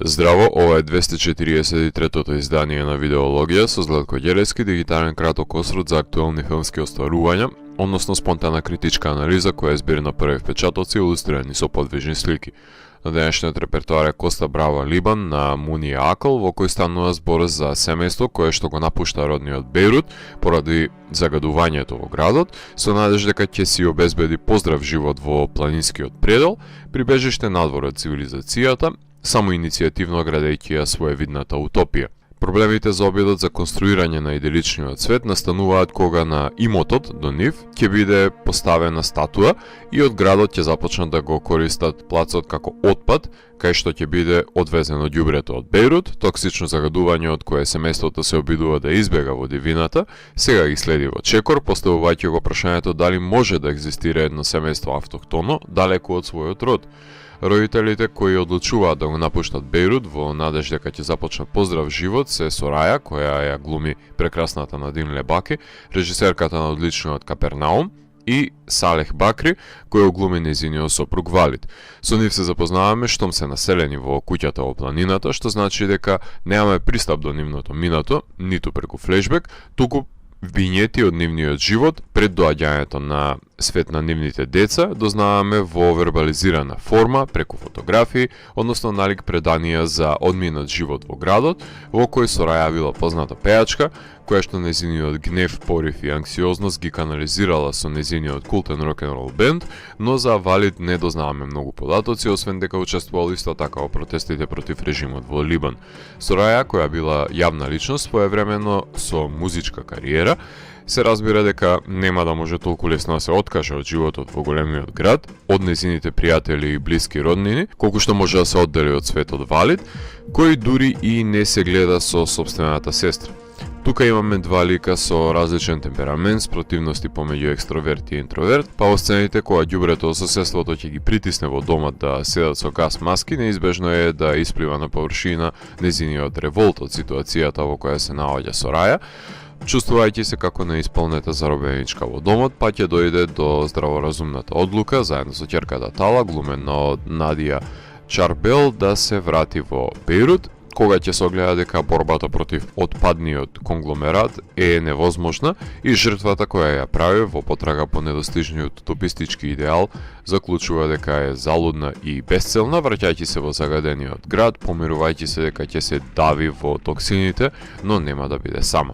Здраво, ова е 243-тото издание на Видеологија со Златко Ѓелевски, дигитален краток осврт за актуелни филмски остварувања, односно спонтана критичка анализа која е збир на први впечатоци илустрирани со подвижни слики. На денешниот репертоар е Коста Брава Либан на Мунија Акл, во кој станува збор за семејство кое што го напушта родниот Бејрут поради загадувањето во градот, со надеж дека ќе си обезбеди поздрав живот во планинскиот предел, прибежиште надвор од цивилизацијата, само иницијативно градејќи ја своевидната утопија. Проблемите за обидот за конструирање на иделичниот свет настануваат кога на имотот до нив ќе биде поставена статуа и од градот ќе започнат да го користат плацот како отпад, кај што ќе биде одвезено ѓубрето од Бејрут, токсично загадување од кое семејството се обидува да избега во дивината, сега ги следи во чекор, поставувајќи го прашањето дали може да екзистира едно семејство автохтоно далеку од својот род. Родителите кои одлучуваат да го напуштат Бејрут во надеж дека ќе започнат поздрав живот се Сораја, која ја глуми прекрасната Надин Лебаки, режисерката на одличниот Капернаум, и Салех Бакри, кој глуми нејзиниот сопруг Валид. Со нив се запознаваме штом се населени во куќата во планината, што значи дека немаме пристап до нивното минато, ниту преку флешбек, туку винјети од нивниот живот пред доаѓањето на свет на нивните деца дознаваме во вербализирана форма преку фотографии, односно налик преданија за одминат живот во градот, во кој Сораја била позната пејачка, која што нејзиниот гнев, порив и анксиозност ги канализирала со нејзиниот култен рок-н-рол бенд, но за Валид не дознаваме многу податоци, освен дека учествувал исто така во протестите против режимот во Либан. Сораја, која била јавна личност, своевремено со музичка кариера, се разбира дека нема да може толку лесно да се откаже од животот во големиот град, од нејзините пријатели и блиски роднини, колку што може да се оддели од светот Валид, кој дури и не се гледа со собствената сестра. Тука имаме два лика со различен темперамент, спротивности помеѓу екстроверт и интроверт, па во сцените кога ѓубрето со сеството ќе ги притисне во домот да седат со гас маски, неизбежно е да исплива на површина нејзиниот револт од ситуацијата во која се наоѓа Сораја, чувствувајќи се како неисполнета заробеничка во домот, па ќе дојде до здраворазумната одлука, заедно со ќерката Тала, глумена од Надија Чарбел, да се врати во Бејрут, кога ќе се огледа дека борбата против отпадниот конгломерат е невозможна и жртвата која ја прави во потрага по недостижниот утопистички идеал заклучува дека е залудна и безцелна, враќајќи се во загадениот град, помирувајќи се дека ќе се дави во токсините, но нема да биде сама.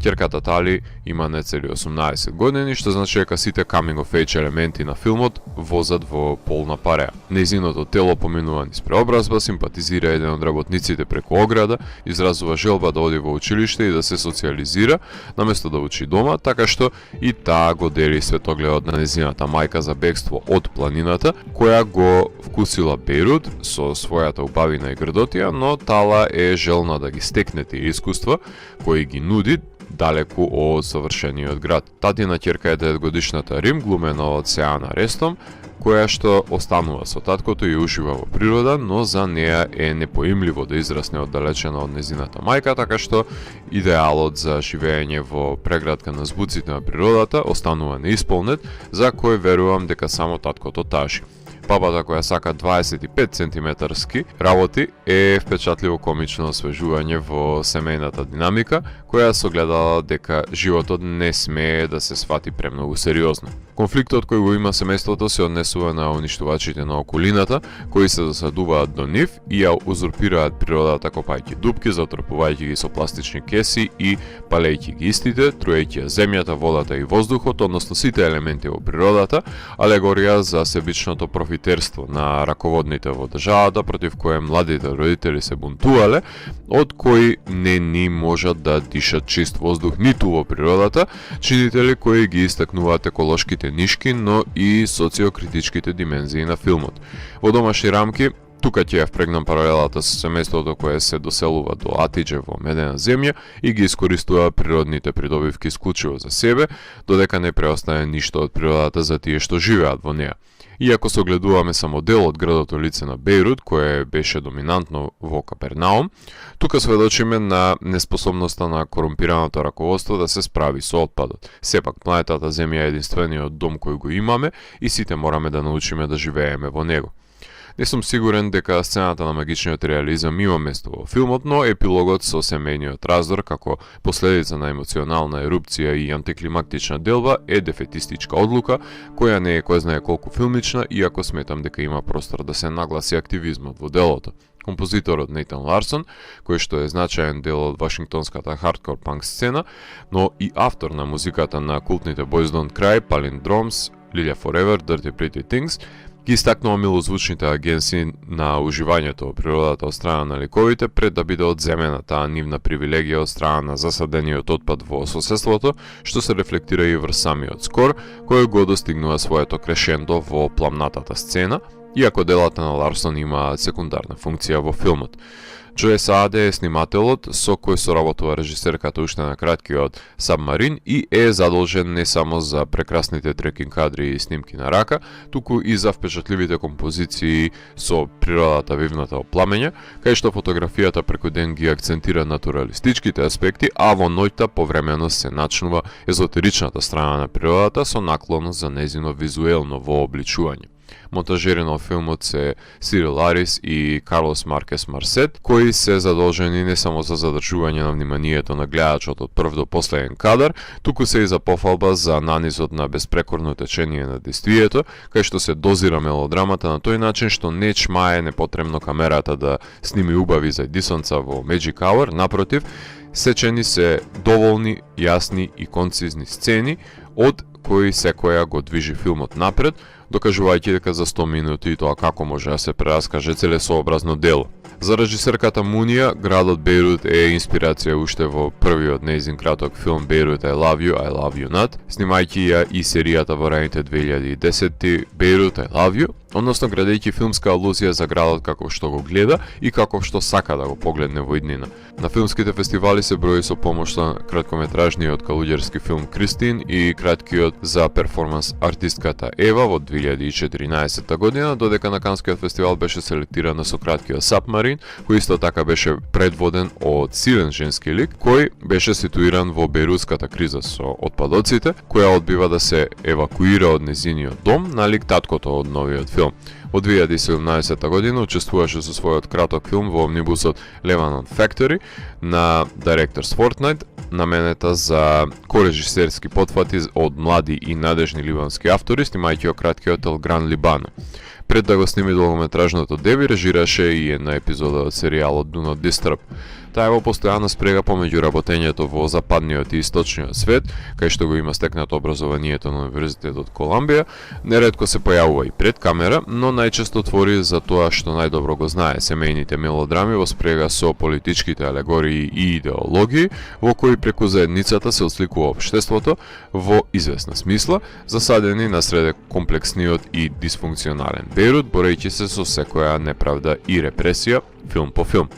Ќерката Тали има нецели 18 години, што значи дека сите coming of age елементи на филмот возат во полна пареа. Нејзиното тело поминува низ преобразба, симпатизира еден од работниците преку ограда, изразува желба да оди во училиште и да се социализира, наместо да учи дома, така што и таа го дели светогледот на нејзината мајка за бегство од планината, која го вкусила Бејрут со својата убавина и грдотија, но Тала е желна да ги стекне тие искуства кои ги нуди далеку од совршениот град. Татина ќерка е 9-годишната Рим, глумена од Сеана Рестом, која што останува со таткото и ужива во природа, но за неа е непоимливо да израсне оддалечена од незината мајка, така што идеалот за живење во преградка на збуците на природата останува неисполнет, за кој верувам дека само таткото тажи. Папата која сака 25 сантиметарски работи е впечатливо комично освежување во семејната динамика, која согледала дека животот не смее да се свати премногу сериозно. Конфликтот кој го има семејството се однесува на уништувачите на околината, кои се досадуваат до нив и ја узурпираат природата копајќи дупки, затрпувајќи ги со пластични кеси и палејќи ги истите, труејќи ја земјата, водата и воздухот, односно сите елементи во природата, алегорија за себичното профитерство на раководните во државата против кое младите родители се бунтувале, од кои не ни можат да дишат чист воздух ниту во природата, чинители кои ги истакнуваат еколошките нишки, но и социокритичките димензии на филмот. Во домашни рамки, тука ќе ја впрегнам паралелата со семејството кое се доселува до Атидже во Медена земја и ги искористува природните придобивки исклучиво за себе, додека не преостане ништо од природата за тие што живеат во неа. Иако се огледуваме само дел од градото лице на Бејрут, кое беше доминантно во Капернаум, тука сведочиме на неспособноста на корумпираното раководство да се справи со отпадот. Сепак, планетата Земја е единствениот дом кој го имаме и сите мораме да научиме да живееме во него. Не сум сигурен дека сцената на магичниот реализам има место во филмот, но епилогот со семејниот раздор како последица на емоционална ерупција и антиклимактична делба е дефетистичка одлука, која не е кој знае колку филмична, иако сметам дека има простор да се нагласи активизмот во делото. Композиторот Нейтан Ларсон, кој што е значаен дел од вашингтонската хардкор панк сцена, но и автор на музиката на култните Boys Don't Cry, Palindromes, Lilia Forever, Dirty Pretty Things, ги истакнува милозвучните агенции на уживањето во природата од страна на ликовите пред да биде одземена таа нивна привилегија од страна на засадениот отпад во соседството, што се рефлектира и врз самиот скор, кој го достигнува своето крешендо во пламнатата сцена, иако делата на Ларсон имаат секундарна функција во филмот. Джоe Сааде е снимателот со кој соработува режисерката уште на краткиот Сабмарин и е задолжен не само за прекрасните трекинг кадри и снимки на рака, туку и за впечатливите композиции со природата вивната од пламење, кај што фотографијата преку ден ги акцентира натуралистичките аспекти, а во ноќта повремено се начнува езотеричната страна на природата со наклон за незино визуелно вообличување. Монтажери на филмот се Сирил Арис и Карлос Маркес Марсет, кои се задолжени не само за задржување на вниманието на гледачот од прв до последен кадар, туку се и за пофалба за нанизот на безпрекорно течение на действието, кај што се дозира мелодрамата на тој начин што не чмае непотребно камерата да сними убави зајдисонца во Magic Hour, напротив, сечени се доволни, јасни и концизни сцени, од кои секоја го движи филмот напред, докажувајќи дека за 100 минути тоа како може да се прераскаже целесообразно дело. За режисерката Мунија, градот Бејрут е инспирација уште во првиот нејзин краток филм Beirut I Love You, I Love You Not, снимајќи ја и серијата во раните 2010 Beirut I Love You, односно градејќи филмска алузија за градот како што го гледа и како што сака да го погледне во иднина. На филмските фестивали се брои со помошта краткометражниот калуѓерски филм Кристин и краткиот за перформанс артистката Ева во 2014 година, додека на Канскиот фестивал беше селектирана со краткиот Сабмарин, кој исто така беше предводен од силен женски лик, кој беше ситуиран во Бејрутската криза со отпадоците, која одбива да се евакуира од незиниот дом, налик таткото од новиот филм. Од 2017 година учествуваше со својот краток филм во омнибусот Lebanon Factory на Directors Fortnight, наменета за корежисерски потфати од млади и надежни ливански автори, снимајќи о краткиот El Gran Libano. Пред да го сними долгометражното деби, режираше и една епизода од серијалот Do Not Disturb. Таа е во постојана спрега помеѓу работењето во западниот и источниот свет, кај што го има стекнато образованието на Универзитетот Колумбија, неретко се појавува и пред камера, но најчесто твори за тоа што најдобро го знае, семејните мелодрами во спрега со политичките алегории и идеологии, во кои преку заедницата се отсликува општеството во известна смисла, засадени насреде комплексниот и дисфункционален Бејрут, борејќи се со секоја неправда и репресија, филм по филм.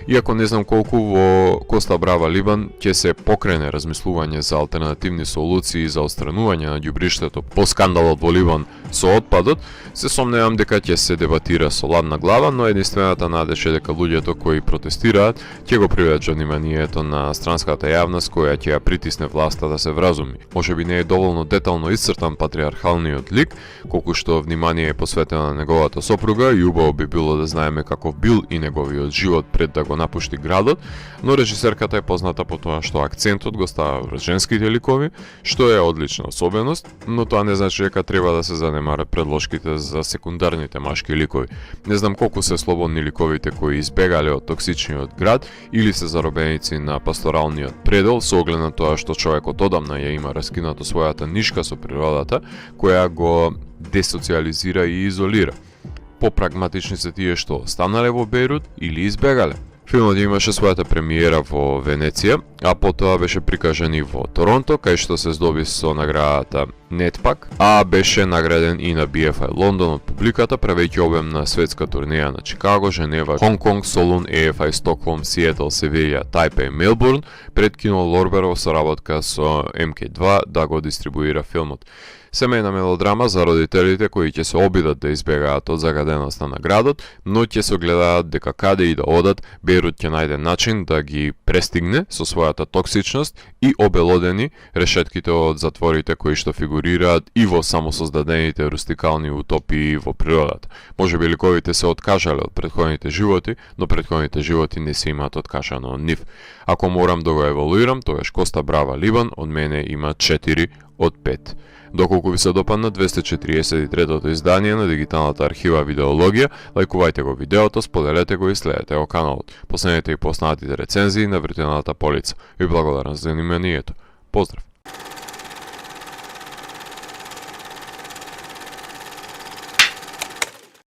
Иако не знам колку во Коста Брава Либан ќе се покрене размислување за алтернативни солуции за отстранување на ѓубриштето по скандалот во Ливан со отпадот, се сомневам дека ќе се дебатира со ладна глава, но единствената надеж е дека луѓето кои протестираат ќе го привлечат вниманието на странската јавност која ќе ја притисне власта да се вразуми. Можеби не е доволно детално исцртан патриархалниот лик, колку што внимание е посветено на неговата сопруга и убаво би било да знаеме каков бил и неговиот живот пред да го напушти градот, но режисерката е позната по тоа што акцентот го става врз женските ликови, што е одлична особеност, но тоа не значи дека треба да се занемарат предложките за секундарните машки ликови. Не знам колку се слободни ликовите кои избегале од токсичниот град или се заробеници на пасторалниот предел со оглед на тоа што човекот одамна ја има раскинато својата нишка со природата, која го десоциализира и изолира. Попрагматични се тие што останале во Бејрут или избегале. Филмот имаше својата премиера во Венеција, а потоа беше прикажан и во Торонто, кај што се здоби со наградата Netpac, а беше награден и на BFI Лондон од публиката, правејќи обемна светска турнеја на Чикаго, Женева, Хонг Конг, Солун, EFI, Стокхолм, Сиетл, Севилја, Тајпеј, Мелбурн, пред кино Лорбер во соработка со MK2 да го дистрибуира филмот. Семејна мелодрама за родителите кои ќе се обидат да избегаат од загаденоста на градот, но ќе се гледаат дека каде и да одат, Бејрут ќе најде начин да ги престигне со својата токсичност и обелодени решетките од затворите кои што фигурираат и во самосоздадените рустикални утопии во природата. Можеби ликовите се откажале од претходните животи, но претходните животи не се имаат откажано од нив. Ако морам да го евалуирам, тогаш Коста Брава Либан од мене има 4 од 5. Доколку ви се допадна 243-тото издание на дигиталната архива Видеологија, лајкувајте го видеото, споделете го и следете го каналот. Последете и поснатите рецензии на виртуелната полица. Ви благодарам за заниманието. Поздрав!